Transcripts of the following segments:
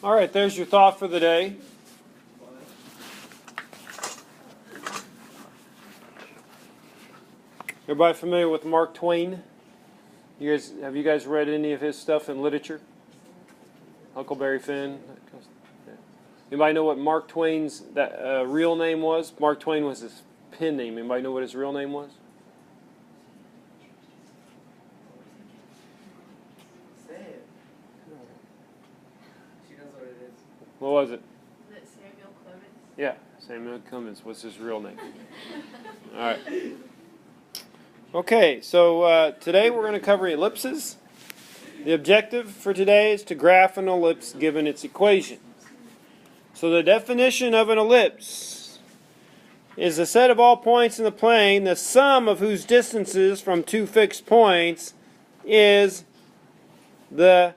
All right, there's your thought for the day. Everybody familiar with Mark Twain? Have you guys read any of his stuff in literature? Huckleberry Finn. Anybody know what Mark Twain's real name was? Mark Twain was his pen name. Anybody know what his real name was? Say it. She knows what it is. What was it? Is it Samuel Clemens? Yeah, Samuel Clemens was his real name. All right. Okay, so today we're going to cover ellipses. The objective for today is to graph an ellipse given its equation. So the definition of an ellipse is a set of all points in the plane, the sum of whose distances from two fixed points is a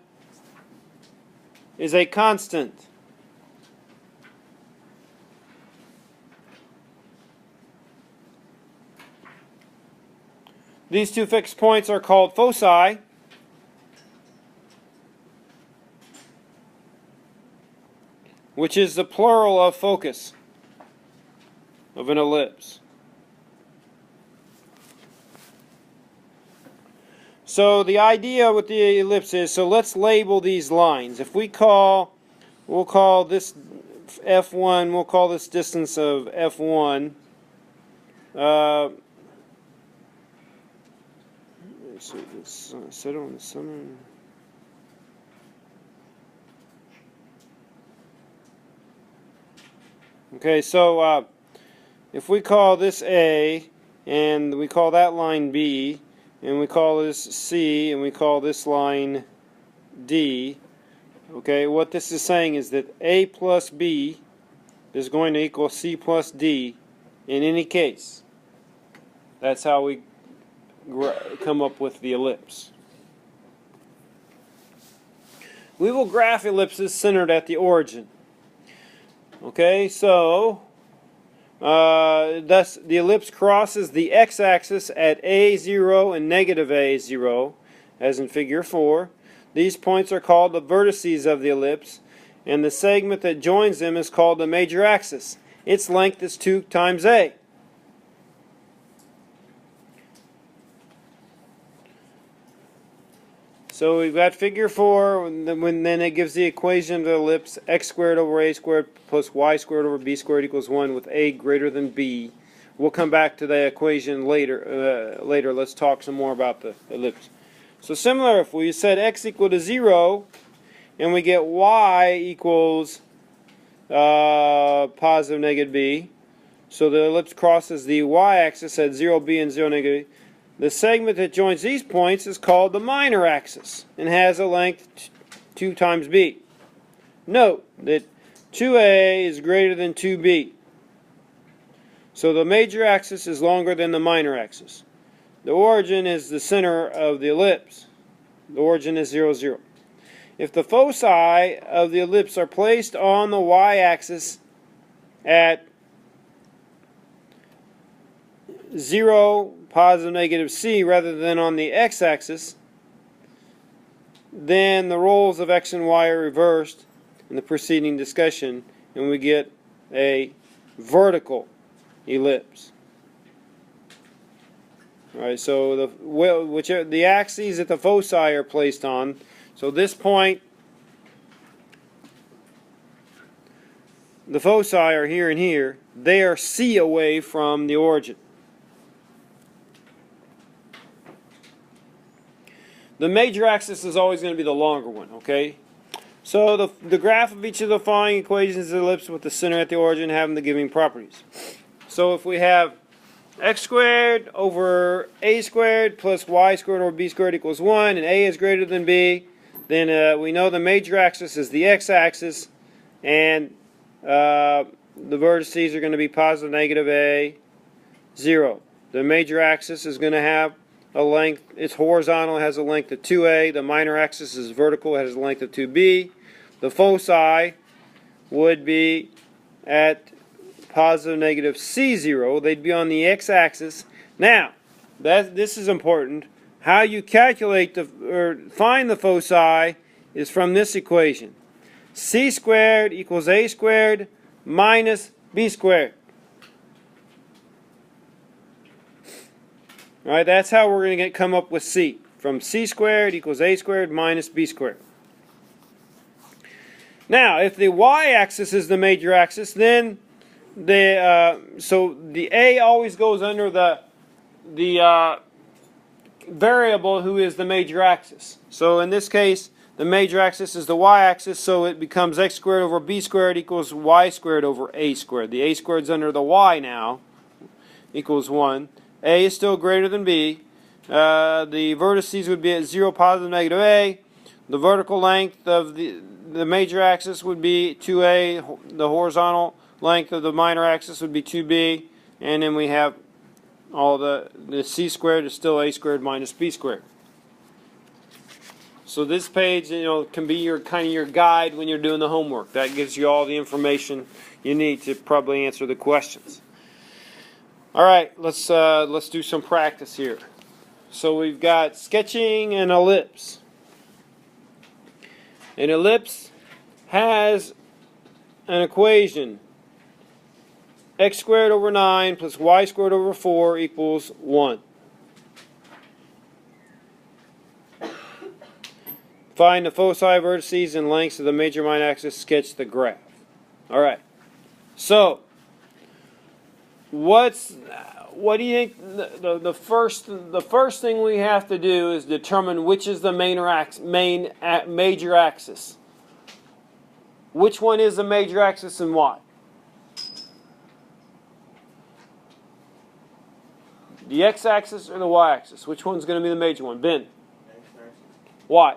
constant. These two fixed points are called foci. Which is the plural of focus of an ellipse. So the idea with the ellipse is, so let's label these lines. If we'll call this F1, we'll call this distance of F1. So this set on the center. Okay, so if we call this A, and we call that line B, and we call this C, and we call this line D, okay, what this is saying is that A plus B is going to equal C plus D in any case. That's how we come up with the ellipse. We will graph ellipses centered at the origin. Okay, so thus the ellipse crosses the x-axis at A0 and negative A0, as in figure 4. These points are called the vertices of the ellipse, and the segment that joins them is called the major axis. Its length is 2 times A. So we've got figure 4, then it gives the equation of the ellipse, x squared over a squared plus y squared over b squared equals 1 with a greater than b. We'll come back to the equation later. Let's talk some more about the ellipse. So similar, if we set x equal to 0, and we get y equals positive negative b, so the ellipse crosses the y-axis at 0b and 0 negative b. The segment that joins these points is called the minor axis and has a length 2 times b. Note that 2a is greater than 2b. So the major axis is longer than the minor axis. The origin is the center of the ellipse. The origin is 0, 0. If the foci of the ellipse are placed on the y-axis at 0, positive, negative c, rather than on the x-axis, then the roles of x and y are reversed in the preceding discussion, and we get a vertical ellipse. All right, so whichever the axes that the foci are placed on, so this point, the foci are here and here, they are c away from the origin. The major axis is always going to be the longer one, okay? So the graph of each of the following equations is an ellipse with the center at the origin having the given properties. So if we have x squared over a squared plus y squared over b squared equals 1, and a is greater than b, then we know the major axis is the x-axis, and the vertices are going to be positive, negative a, 0. The major axis is going to have a length, it's horizontal, it has a length of 2a. The minor axis is vertical, it has a length of 2b. The foci would be at positive, negative c0. They'd be on the x-axis. Now, this is important. How you calculate or find the foci is from this equation. c squared equals a squared minus b squared. All right, that's how we're going to come up with c. From c squared equals a squared minus b squared. Now, if the y-axis is the major axis, then so the a always goes under the variable who is the major axis. So in this case, the major axis is the y-axis, so it becomes x squared over b squared equals y squared over a squared. The a squared's under the y now, equals 1. A is still greater than b. The vertices would be at 0, positive, negative a. The vertical length of the major axis would be 2a. The horizontal length of the minor axis would be 2b. And then we have all the c squared is still a squared minus b squared. So this page, can be your kind of your guide when you're doing the homework. That gives you all the information you need to probably answer the questions. All right, let's do some practice here. So we've got sketching an ellipse. An ellipse has an equation: x squared over 9 plus y squared over 4 equals 1. Find the foci, vertices, and lengths of the major minor axis. Sketch the graph. All right. So, what do you think? The first thing we have to do is determine which is the major axis. Which one is the major axis and why? The x-axis or the y-axis? Which one's going to be the major one? Ben? X-axis. Why?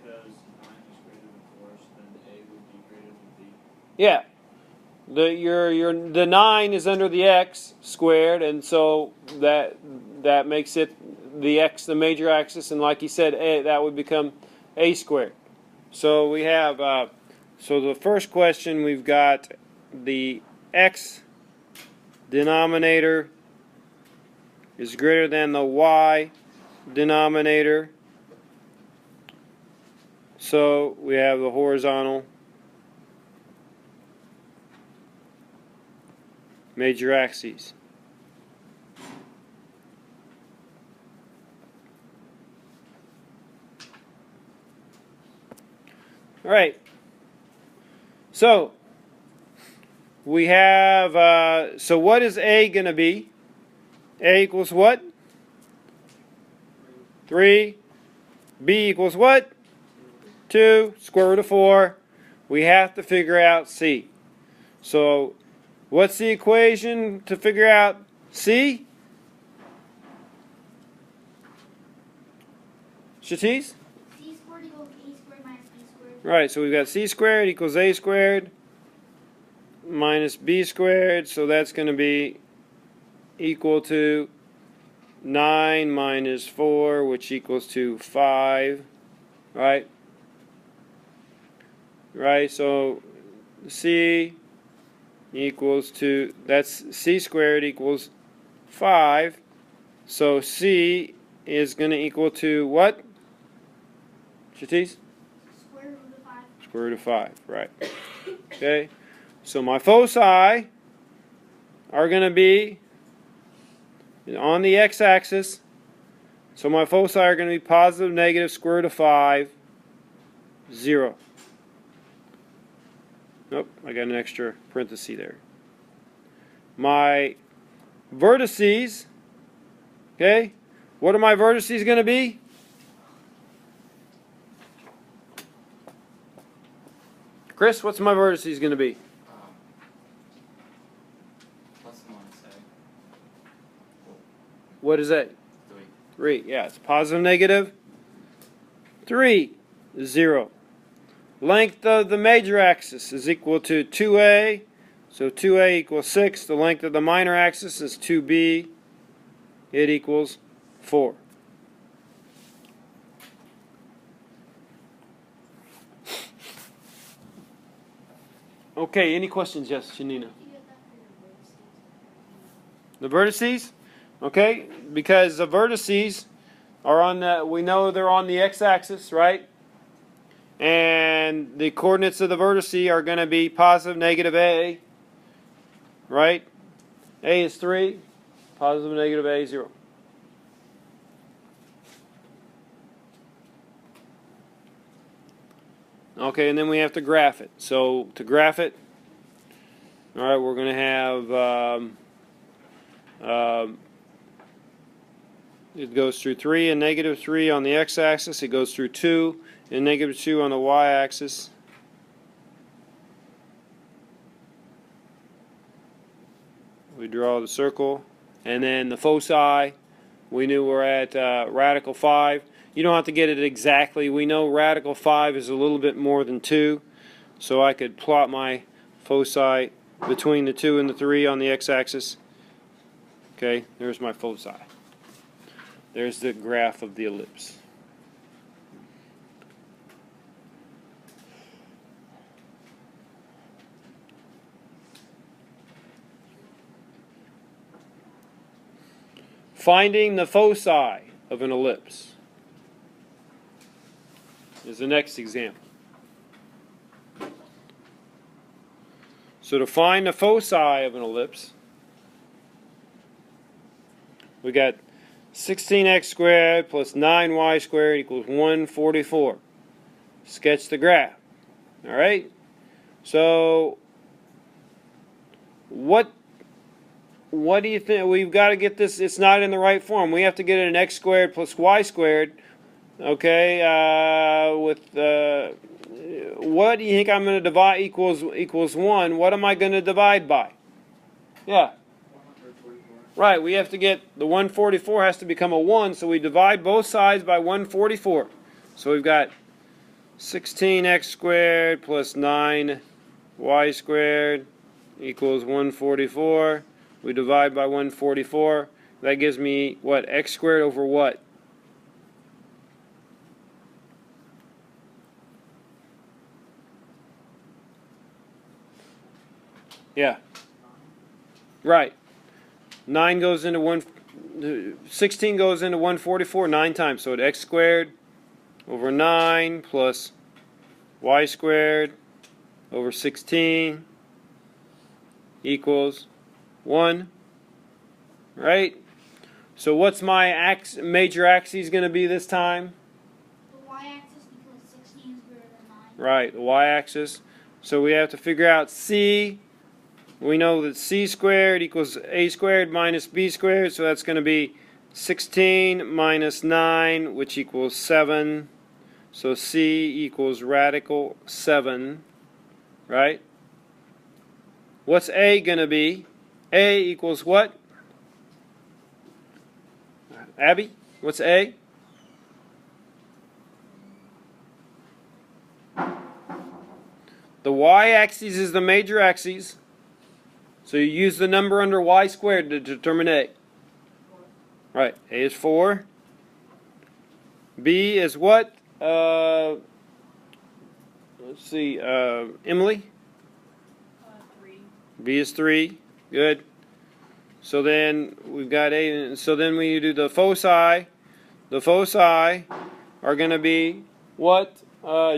Because 9 is greater than 4, so then A would be greater than B. Yeah. The 9 is under the x squared, and so that makes it the x the major axis, and like he said, that would become a squared. So we have so the first question, we've got the x denominator is greater than the y denominator. So we have the horizontal major axes. All right. So we have, so what is A going to be? A equals what? 3. B equals what? 2. Square root of 4. We have to figure out C. So what's the equation to figure out C? Shatis? C squared equals A squared minus B squared. Right, so we've got C squared equals A squared minus B squared. So that's going to be equal to 9 minus 4, which equals to 5. Right? Right, so C equals to, that's C squared equals 5. So C is going to equal to what? Shatis? Square root of 5. Square root of 5, right. Okay, so my foci are going to be on the x-axis. So my foci are going to be positive, negative, square root of 5, 0. Nope, I got an extra parenthesis there. My vertices, okay, what are my vertices going to be? Chris, what's my vertices going to be? Plus 1, say. What is that? 3. 3, yeah, it's positive, negative, 3, 0. Length of the major axis is equal to 2a, so 2a equals 6. The length of the minor axis is 2b. It equals 4. Okay, any questions? Yes, Janina. You get that for your vertices. The vertices? Okay, because the vertices are on the, we know they're on the x-axis, right? And and the coordinates of the vertice are going to be positive, negative a, right? A is 3, positive, negative a is 0. Okay, and then we have to graph it. So to graph it, all right, we're going to have it goes through 3 and negative 3 on the x-axis. It goes through 2 and negative 2 on the y-axis. We draw the circle, and then the foci, we knew we're at radical 5. You don't have to get it exactly. We know radical 5 is a little bit more than 2, so I could plot my foci between the 2 and the 3 on the x-axis. Okay, there's my foci. There's the graph of the ellipse. Finding the foci of an ellipse is the next example. So to find the foci of an ellipse, we got 16x squared plus 9y squared equals 144. Sketch the graph. All right? So what do you think? We've got to get this. It's not in the right form. We have to get it an x squared plus y squared. Okay, what do you think I'm going to divide equals 1? What am I going to divide by? Yeah. 144. Right, we have to get the 144 has to become a 1, so we divide both sides by 144. So we've got 16x squared plus 9y squared equals 144. We divide by 144. That gives me what? X squared over what? Yeah. Right. 9 goes into 16 goes into 144 9 times. So it's x squared over 9 plus y squared over 16 equals 1. Right? So what's my major axis going to be this time? The y-axis because 16 is greater than 9. Right, the y-axis. So we have to figure out c. We know that c squared equals a squared minus b squared, so that's going to be 16 minus 9, which equals 7. So c equals radical 7, right? What's a going to be? A equals what? Abby, what's a? The y-axis is the major axis. So you use the number under y squared to determine a. Right, a is 4. B is what? Let's see, Emily? 3. B is 3. Good. So then we've got a. So then we do the foci. The foci are going to be what,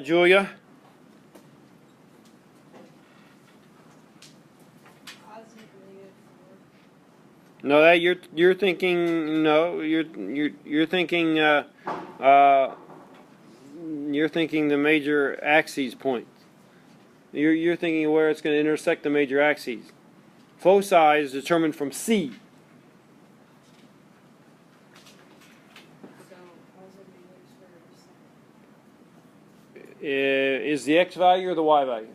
Julia? No, that you're thinking. No, you're thinking. You're thinking the major axes point. You're thinking where it's going to intersect the major axes. Foci is determined from C. Is the x value or the y value?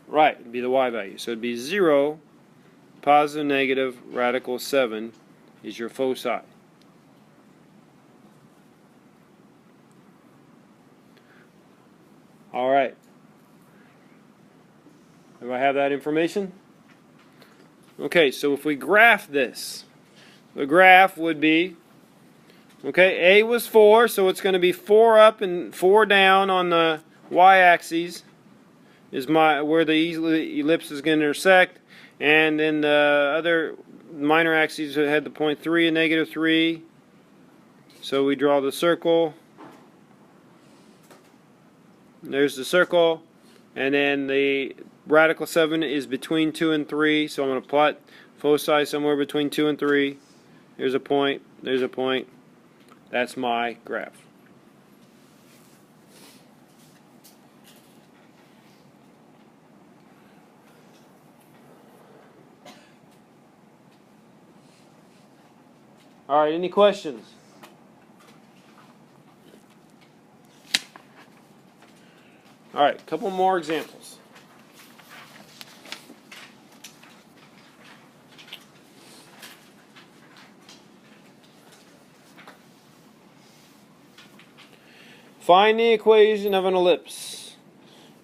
Right, it'd be the y value. So it'd be 0, positive, negative, radical 7 is your foci. All right. Do I have that information? Okay, so if we graph this, the graph would be, okay, A was 4, so it's going to be 4 up and 4 down on the y-axis is where the ellipse is going to intersect, and then the other minor axes had the point 3 and negative 3, so we draw the circle. There's the circle, and then the radical 7 is between 2 and 3, so I'm going to plot foci somewhere between 2 and 3. There's a point, there's a point. That's my graph. All right, any questions? All right, a couple more examples. Find the equation of an ellipse.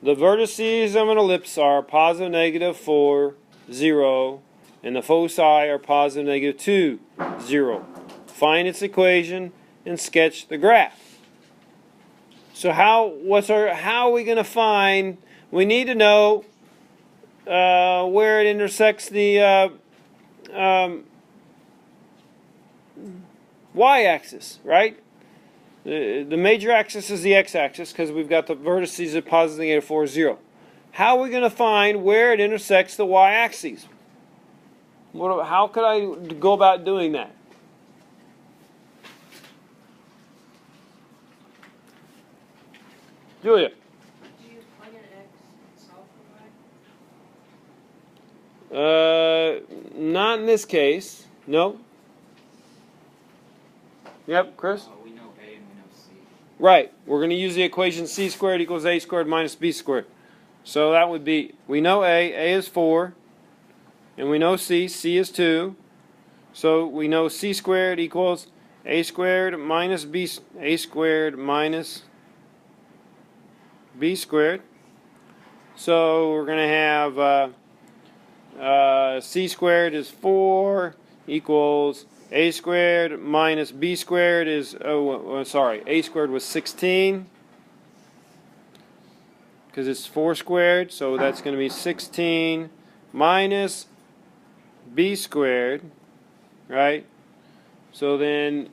The vertices of an ellipse are positive, negative 4, 0, and the foci are positive, negative 2, 0. Find its equation and sketch the graph. So how are we going to find? We need to know where it intersects the y-axis, right? The major axis is the x-axis because we've got the vertices of positive, negative 4, 0. How are we going to find where it intersects the y-axis? How could I go about doing that? Julia. Do you plug an X and solve for Y? Not in this case. No. Yep, Chris? We know A and we know C. Right. We're going to use the equation c squared equals a squared minus b squared. So that would be, we know a is 4, and we know c is 2. So we know c squared equals a squared minus b, a squared minus b squared. So we're going to have c squared is 4 equals a squared minus b squared is, a squared was 16 because it's 4 squared, so that's going to be 16 minus b squared, right? So then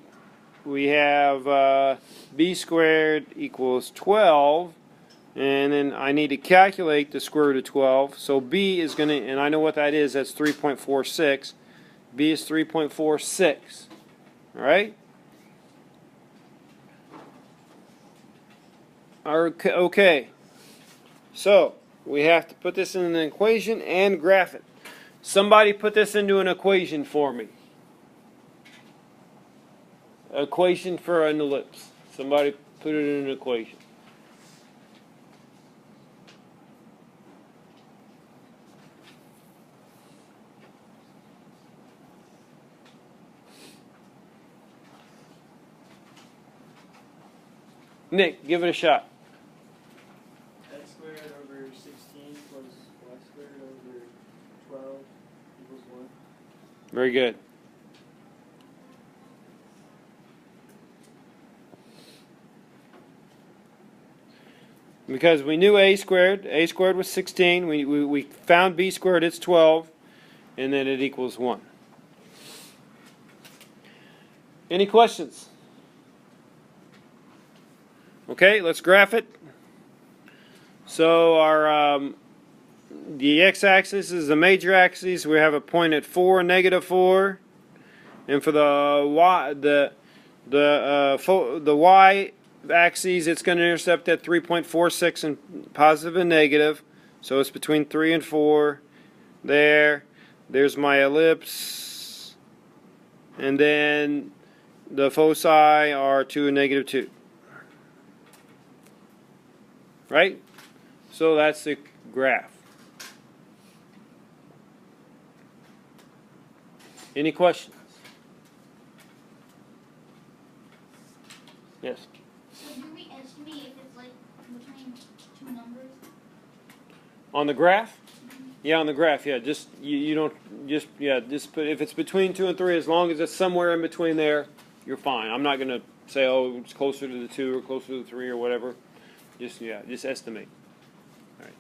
we have b squared equals 12, and then I need to calculate the square root of 12. So b is going to, and I know what that is, that's 3.46. B is 3.46. All right? Okay. So we have to put this in an equation and graph it. Somebody put this into an equation for me. Equation for an ellipse. Somebody put it in an equation. Nick, give it a shot. X squared over 16 plus y squared over 12 equals 1. Very good. Because we knew a squared was 16, we found b squared, it's 12, and then it equals 1. Any questions? Okay, let's graph it. So our the x-axis is the major axis. We have a point at 4, negative 4, and for the y-axis, it's going to intercept at 3.46 and positive and negative. So it's between 3 and 4. There's my ellipse, and then the foci are 2 and negative 2. Right? So that's the graph. Any questions? Yes. So do we estimate if it's like between two numbers? On the graph? Yeah, on the graph. Yeah, just you don't just put if it's between 2 and 3, as long as it's somewhere in between there, you're fine. I'm not going to say, oh, it's closer to the 2 or closer to the 3 or whatever. Just estimate. All right.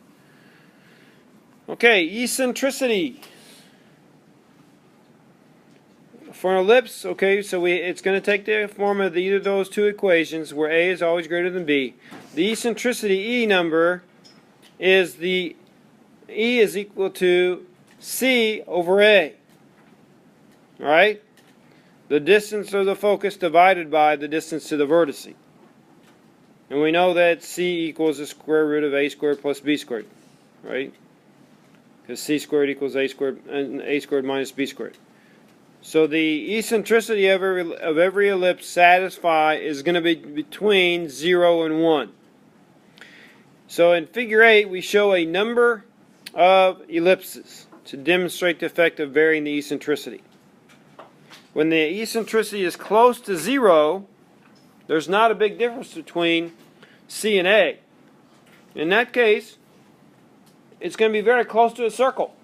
Okay, eccentricity. for an ellipse, okay, so it's going to take the form of either of those two equations where A is always greater than B. The eccentricity E number is E is equal to C over A. Alright? The distance of the focus divided by the distance to the vertice. And we know that C equals the square root of A squared plus B squared. Right? Because C squared equals A squared and A squared minus B squared. So the eccentricity of every ellipse satisfied is going to be between 0 and 1. So in figure 8 we show a number of ellipses to demonstrate the effect of varying the eccentricity. When the eccentricity is close to 0, there's not a big difference between C and A. In that case, it's going to be very close to a circle.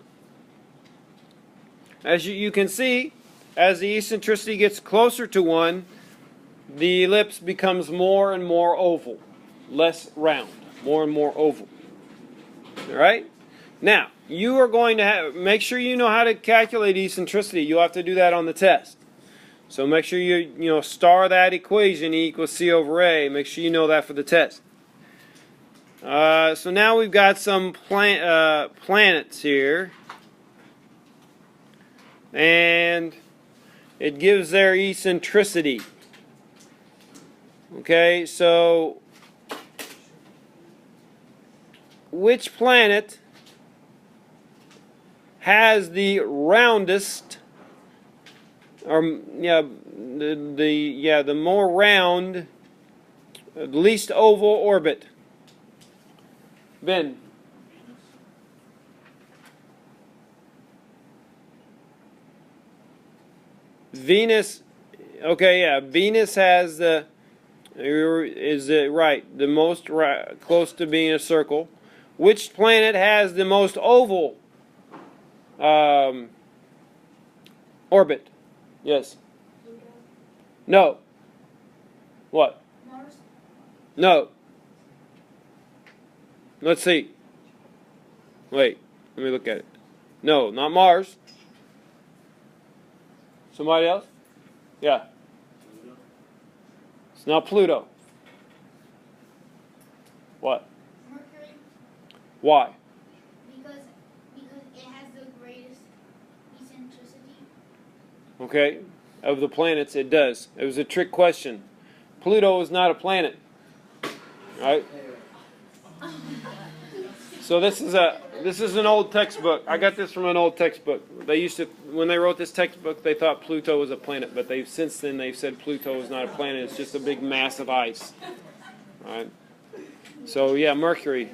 As you can see, as the eccentricity gets closer to 1, the ellipse becomes more and more oval, less round, more and more oval. Alright? Now, you are going to make sure you know how to calculate eccentricity. You'll have to do that on the test. So make sure you star that equation, E equals C over A. Make sure you know that for the test. So now we've got some planets here. And it gives their eccentricity. Okay, so which planet has the roundest, or the more round, least oval orbit? Ben. Venus, okay, yeah, Venus has the, right, the most close to being a circle. Which planet has the most oval orbit? Yes. Pluto. No. What? Mars. No. Let's see. Wait, let me look at it. No, not Mars. Somebody else? Yeah. It's not Pluto. What? Mercury. Why? Because it has the greatest eccentricity. Okay. Of the planets, it does. It was a trick question. Pluto is not a planet. Right? So this is an old textbook. I got this from an old textbook. They used to, when they wrote this textbook, they thought Pluto was a planet, but since then they've said Pluto is not a planet. It's just a big mass of ice. All right. So yeah, Mercury.